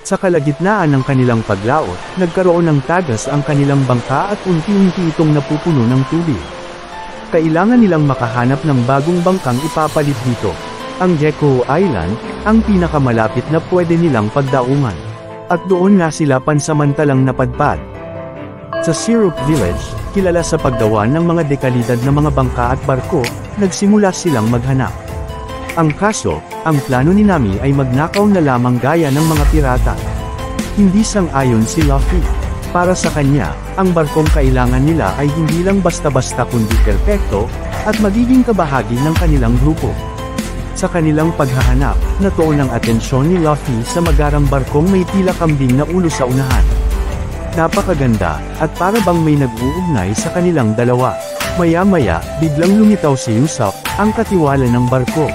Sa kalagitnaan ng kanilang paglaot, nagkaroon ng tagas ang kanilang bangka at unti-unti itong napupuno ng tubig. Kailangan nilang makahanap ng bagong bangkang ipapalit dito. Ang Gecko Island, ang pinakamalapit na pwede nilang pagdaungan. At doon nga sila pansamantalang napadpad. Sa Syrup Village, kilala sa paggawa ng mga dekalidad na mga bangka at barko, nagsimula silang maghanap. Ang kaso, ang plano ni Nami ay magnakaw na lamang gaya ng mga pirata. Hindi sang-ayon si Luffy. Para sa kanya, ang barkong kailangan nila ay hindi lang basta-basta kundi perpekto, at magiging kabahagi ng kanilang grupo. Sa kanilang paghahanap, natuon ang atensyon ni Luffy sa magarang barkong may tila kambing na ulo sa unahan. Napakaganda, at para bang may nag-uugnay sa kanilang dalawa. Maya-maya, biglang lumitaw si Usopp, ang katiwala ng barko.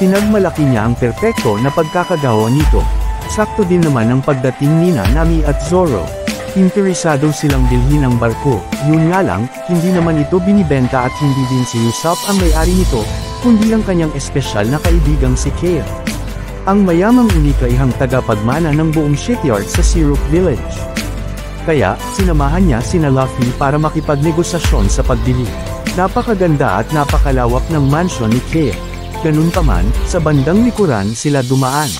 Pinagmalaki niya ang perpekto na pagkakagawa nito. Sakto din naman ang pagdating ni Nami at Zoro. Interesado silang bilhin ang barko, yun nga lang, hindi naman ito binibenta at hindi din si Usopp ang may-ari nito, kundi ang kanyang espesyal na kaibigang si Kaya. Ang mayamang unika ay ang tagapagmana ng buong shipyard sa Syrup Village. Kaya, sinamahan niya sina Luffy para makipagnegosasyon sa pagbili. Napakaganda at napakalawak ng mansion ni Kaya. Ganun pa man, sa bandang likuran sila dumaan.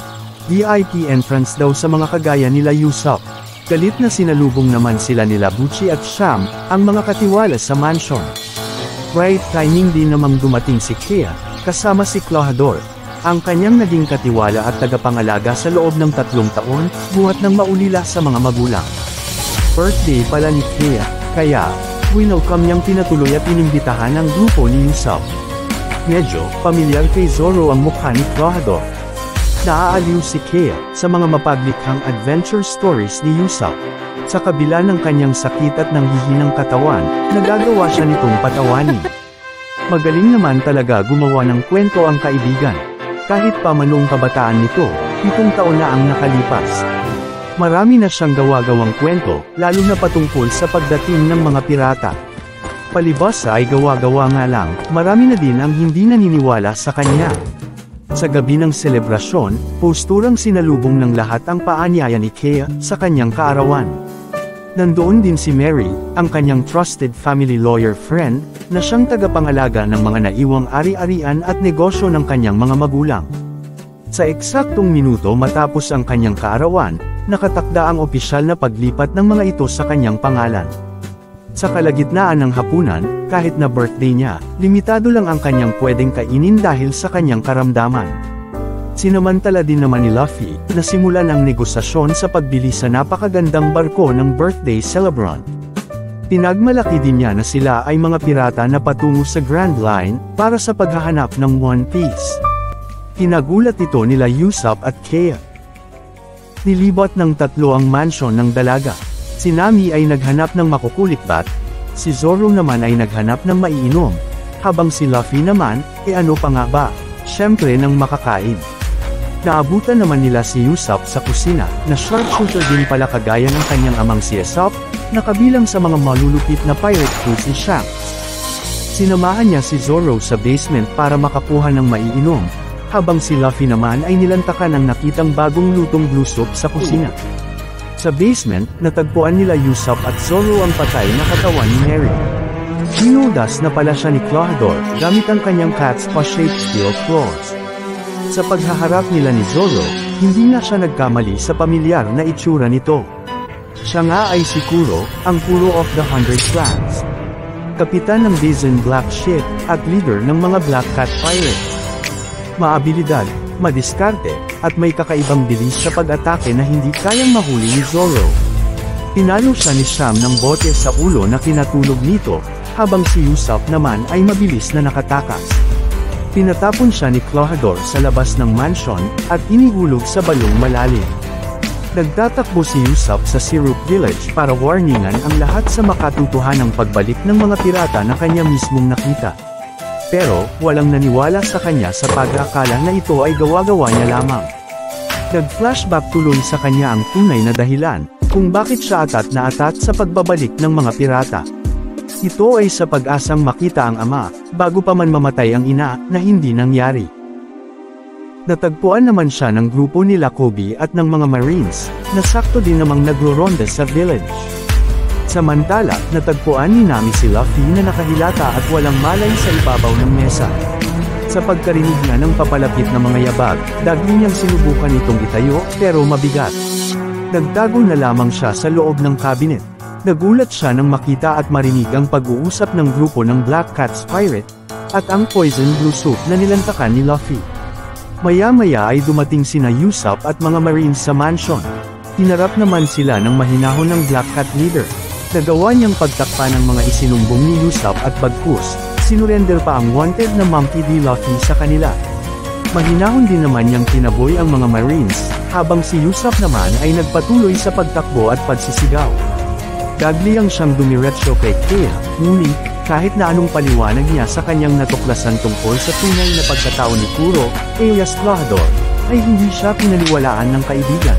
VIP entrance daw sa mga kagaya nila Usopp. Galit na sinalubong naman sila nila Butchie at Sham, ang mga katiwala sa mansion. Right timing din namang dumating si Kaya, kasama si Clohador, ang kanyang naging katiwala at tagapangalaga sa loob ng 3 taon, buhat ng maulila sa mga magulang. Birthday pala ni Kaya, kaya, winelcome niyang pinatuloy at inimbitahan ang grupo ni Usopp. Medyo, pamilyar kay Zoro ang mukha ni Clohador. Naaaliw si Kaya, sa mga mapaglikhang adventure stories ni Usopp. Sa kabila ng kanyang sakit at nanghihinang katawan, nagagawa siya nitong patawanin. Magaling naman talaga gumawa ng kwento ang kaibigan. Kahit pa man noong kabataan nito, 7 taon na ang nakalipas. Marami na siyang gawa-gawang kwento, lalo na patungkol sa pagdating ng mga pirata. Palibas ay gawa-gawa nga lang, marami na din ang hindi naniniwala sa kanya. Sa gabi ng selebrasyon, posturang sinalubong ng lahat ang paanyaya ni Kaya sa kanyang kaarawan. Nandoon din si Mary, ang kanyang trusted family lawyer friend, na siyang tagapangalaga ng mga naiwang ari-arian at negosyo ng kanyang mga magulang. Sa eksaktong minuto matapos ang kanyang kaarawan, nakatakda ang opisyal na paglipat ng mga ito sa kanyang pangalan. Sa kalagitnaan ng hapunan, kahit na birthday niya, limitado lang ang kanyang pwedeng kainin dahil sa kanyang karamdaman. Sinamantala din naman ni Luffy, na simulan ang negosasyon sa pagbili sa napakagandang barko ng birthday celebrant. Pinagmalaki din niya na sila ay mga pirata na patungo sa Grand Line, para sa paghahanap ng One Piece. Kinagulat ito nila Usopp at Kaya. Nilibot ng 3 ang mansion ng dalaga. Si Nami ay naghanap ng makukulikbat, si Zoro naman ay naghanap ng maiinom, habang si Luffy naman, ano pa nga ba, syempre ng makakain. Naabutan naman nila si Usopp sa kusina, na sharpshooter din pala kagaya ng kanyang amang si Usopp, na kabilang sa mga malulupit na pirate crew si Shanks. Sinamahan niya si Zoro sa basement para makakuha ng maiinom, habang si Luffy naman ay nilantakan ng nakitang bagong lutong blue soup sa kusina. Sa basement, natagpuan nila Usopp at Zoro ang patay na katawan ni Mary. Hinudas na pala siya ni Clohador, gamit ang kanyang cat's paw-shaped steel claws. Sa paghaharap nila ni Zoro, hindi na siya nagkamali sa pamilyar na itsura nito. Siya nga ay si Kuro, ang Kuro of the 100 Clans. Kapitan ng Basin Black Ship, at leader ng mga Black Cat Pirates. Maabilidad, madiskarte, at may kakaibang bilis sa pag-atake na hindi kayang mahuli ni Zoro. Pinalo siya ni Sham ng bote sa ulo na kinatulog nito, habang si Usopp naman ay mabilis na nakatakas. Pinatapon siya ni Clohador sa labas ng mansion, at inihulog sa balong malalim. Nagtatakbo si Usopp sa Syrup Village para warningan ang lahat sa makatutuhanang pagbalik ng mga pirata na kanya mismong nakita. Pero, walang naniwala sa kanya sa pag-akala na ito ay gawa-gawa niya lamang. Nag-flashback tuloy sa kanya ang tunay na dahilan, kung bakit siya atat na atat sa pagbabalik ng mga pirata. Ito ay sa pag-asang makita ang ama, bago pa man mamatay ang ina, na hindi nangyari. Natagpuan naman siya ng grupo nila Kobe at ng mga Marines, na sakto din namang nagro-ronda sa village. Samantala, natagpuan ni Nami si Luffy na nakahilata at walang malay sa ibabaw ng mesa. Sa pagkarinig niya ng papalapit na mga yabag, dagli niyang sinubukan itong itayo, pero mabigat. Nagtago na lamang siya sa loob ng cabinet. Nagulat siya nang makita at marinig ang pag-uusap ng grupo ng Black Cat's Pirate, at ang poison blue soup na nilantakan ni Luffy. Maya-maya ay dumating sina Usopp at mga Marines sa mansion. Hinarap naman sila ng mahinahon ng Black Cat leader. Nagawa niyang pagtakpan ng mga isinumbong ni Usopp at bagkus, sinurrender pa ang wanted na Monkey D. Luffy sa kanila. Mahinahon din naman niyang tinaboy ang mga Marines, habang si Usopp naman ay nagpatuloy sa pagtakbo at pagsisigaw. Gagliyang siyang dumiretso kay Kaya, ngunit, kahit na anong paliwanag niya sa kanyang natuklasan tungkol sa tunay na pagkatao ni Kuro, alias Klahadore, ay hindi siya pinaniwalaan ng kaibigan.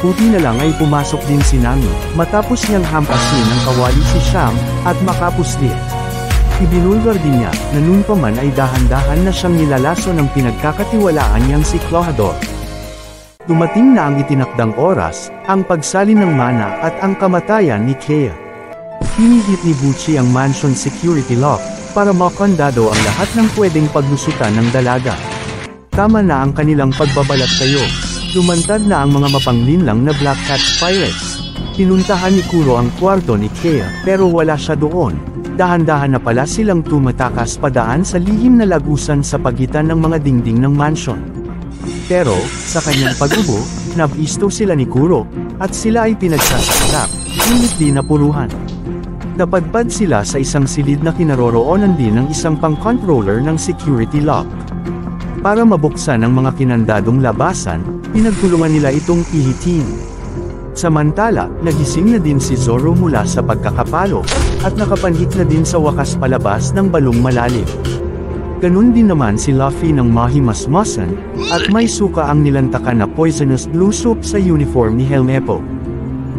Buti na lang ay pumasok din si Nami, matapos niyang hampasin ng kawali si Sham, at makapuslit. Ibinulgar din niya, na noon pa man ay dahan-dahan na siyang nilalaso ng pinagkakatiwalaan niyang si Klahadore. Dumating na ang itinakdang oras, ang pagsalin ng mana at ang kamatayan ni Kaya. Pinihit ni Bucci ang mansion security lock, para makondado ang lahat ng pwedeng paglusutan ng dalaga. Tama na ang kanilang pagbabalat kayo. Lumantad na ang mga mapanglinlang na Black Cat's Pirates. Pinuntahan ni Kuro ang kwarto ni Kaya, pero wala siya doon. Dahan-dahan na pala silang tumatakas padaan sa lihim na lagusan sa pagitan ng mga dingding ng mansion. Pero, sa kanyang pag-ubo, nabisto sila ni Kuro, at sila ay pinagsasaksak, ngunit di napuruhan. Napadpad sila sa isang silid na kinaroroonan din ng isang pang-controller ng security lock. Para mabuksan ang mga kinandadong labasan, pinagtulungan nila itong pihitin. Samantala, nagising na din si Zoro mula sa pagkakapalo, at nakapanhik na din sa wakas palabas ng balong malalim. Ganun din naman si Luffy ng mahimasmasan, at may suka ang nilantakan na poisonous blue soup sa uniform ni Helmeppo.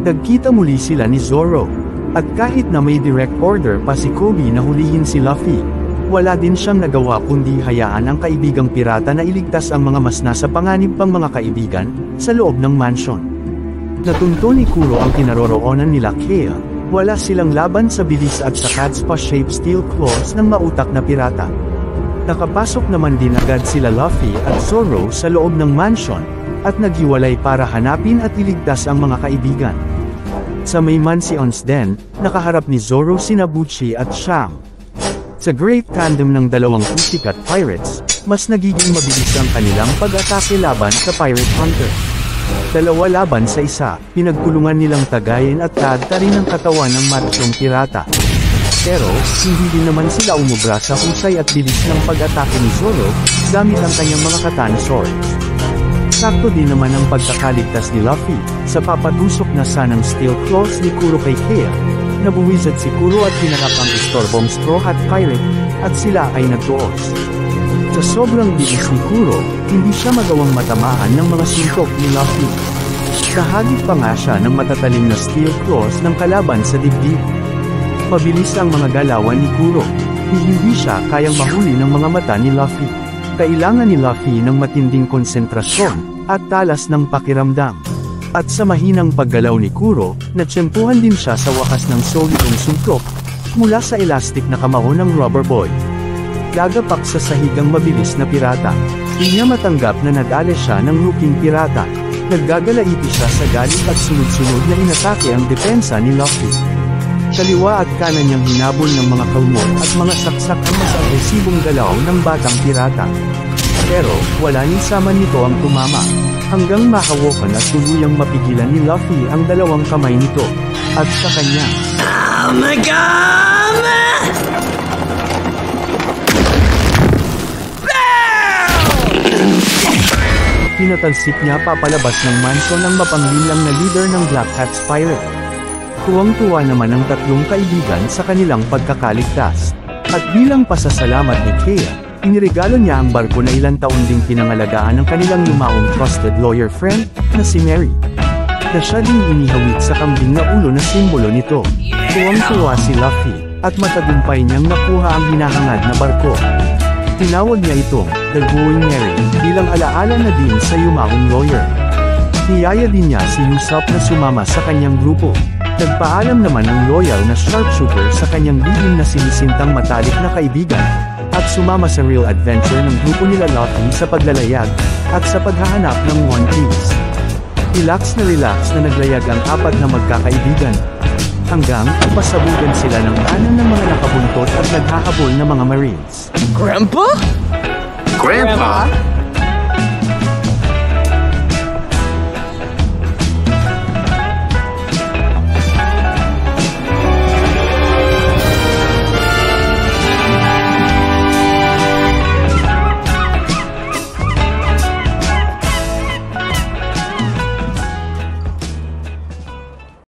Nagkita muli sila ni Zoro, at kahit na may direct order pa si Kobe na hulihin si Luffy, wala din siyang nagawa kundi hayaan ang kaibigang pirata na iligtas ang mga mas nasa panganib pang mga kaibigan, sa loob ng mansion. Natunto ni Kuro ang kinaroroonan nila Kaya, wala silang laban sa bilis at sa Catspaw-shaped steel claws ng mautak na pirata. Nakapasok naman din agad sila Luffy at Zoro sa loob ng mansion, at naghiwalay para hanapin at iligtas ang mga kaibigan. Sa may mansion's den, nakaharap ni Zoro sina Bucci at Sham. Sa great tandem ng dalawang pussycat pirates, mas nagiging mabilis ang kanilang pag-atake laban sa pirate hunter. Dalawa laban sa isa, pinagtulungan nilang tagayin at tagtarin ang katawan ng matchong pirata. Pero, hindi din naman sila umubra sa husay at bilis ng pag-atake ni Zoro, gamit ang kanyang mga katana swords. Sakto din naman ang pagkakaligtas ni Luffy, sa papatusok na sanang steel claws ni Kuro kay Kaya. Nabuwizard si Kuro at pinarap ang istorbong Straw Hat Pirate, at sila ay nagtuos. Sa sobrang bilis ni Kuro, hindi siya magawang matamaan ng mga suntok ni Luffy. Kahagip pa nga siya ng matatalim na steel claws ng kalaban sa dibdib. Mabilis ang mga galawan ni Kuro. Hindi siya kayang mahuli ng mga mata ni Luffy. Kailangan ni Luffy ng matinding konsentrasyon, at talas ng pakiramdam. At sa mahinang paggalaw ni Kuro, natsyempuhan din siya sa wakas ng solidong suntok, mula sa elastic na kamao ng rubber boy. Gagapak sa sahigang mabilis na pirata. Di niya matanggap na nadali siya ng looking pirata. Naggagalaiti siya sa galit at sunod-sunod na inatake ang depensa ni Luffy. Kaliwa at kanan niyang hinabol ng mga kalmot at mga saksak ang mas agresibong galaw ng batang pirata. Pero, wala ning sama nito ang tumama, hanggang mahawakan at tuluyang mapigilan ni Luffy ang dalawang kamay nito, at sa kanya. Oh my God! Pinatalsik niya papalabas ng mansion ng mapanglinlang na leader ng Black Cat's Pirate. Tuwang-tuwa naman ang tatlong kaibigan sa kanilang pagkakaligtas. At bilang pasasalamat ni Kaya, iniregalo niya ang barko na ilang taon ding pinangalagaan ng kanilang lumaong trusted lawyer friend, na si Mary. Na siya ding inihawid sa kambing na ulo na simbolo nito. Tuwang-tuwa si Luffy, at matagumpay niyang nakuha ang hinahangad na barko. Tinawag niya itong, The Going Merry, bilang alaala na din sa yumaong lawyer. Niyaya din niya si Usopp na sumama sa kanyang grupo. Nagpaalam naman ang loyal na sharpshooter sa kanyang lihim na sinisintang matalik na kaibigan, at sumama sa real adventure ng grupo nila Luffy sa paglalayag, at sa paghahanap ng One Piece. Relax na naglayag ang apat na magkakaibigan. Hanggang, pasabugan sila ng kanan ng mga nakabuntot at naghahabol na mga Marines. Grandpa? Grandpa?